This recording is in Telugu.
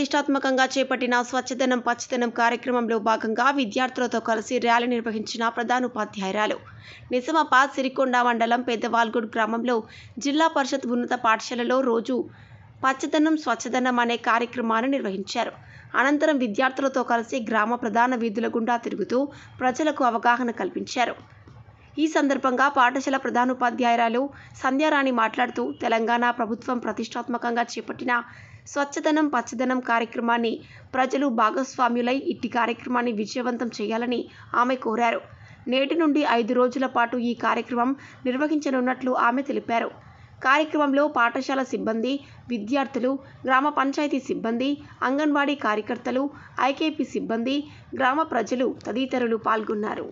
ప్రతిష్టాత్మకంగా చేపట్టిన స్వచ్ఛదనం పచ్చదనం కార్యక్రమంలో భాగంగా విద్యార్థులతో కలిసి ర్యాలీ నిర్వహించిన ప్రధానోపాధ్యాయురాలు నిజామాబాద్ సిరికొండ మండలం పెద్దవాల్గూడ్ గ్రామంలో జిల్లా పరిషత్ ఉన్నత పాఠశాలలో రోజు పచ్చదనం స్వచ్ఛదనం అనే కార్యక్రమాన్ని నిర్వహించారు. అనంతరం విద్యార్థులతో కలిసి గ్రామ ప్రధాన వీధుల గుండా తిరుగుతూ ప్రజలకు అవగాహన కల్పించారు. ఈ సందర్భంగా పాఠశాల ప్రధానోపాధ్యాయురాలు సంధ్యారాణి మాట్లాడుతూ తెలంగాణ ప్రభుత్వం ప్రతిష్టాత్మకంగా చేపట్టిన స్వచ్ఛదనం పచ్చదనం కార్యక్రమాన్ని ప్రజలు భాగస్వామ్యులై ఇట్టి కార్యక్రమాన్ని విజయవంతం చేయాలని ఆమె కోరారు. నేటి నుండి 5 రోజుల పాటు ఈ కార్యక్రమం నిర్వహించనున్నట్లు ఆమె తెలిపారు. కార్యక్రమంలో పాఠశాల సిబ్బంది, విద్యార్థులు, గ్రామ పంచాయతీ సిబ్బంది, అంగన్వాడీ కార్యకర్తలు, ఐకేపీ సిబ్బంది, గ్రామ ప్రజలు తదితరులు పాల్గొన్నారు.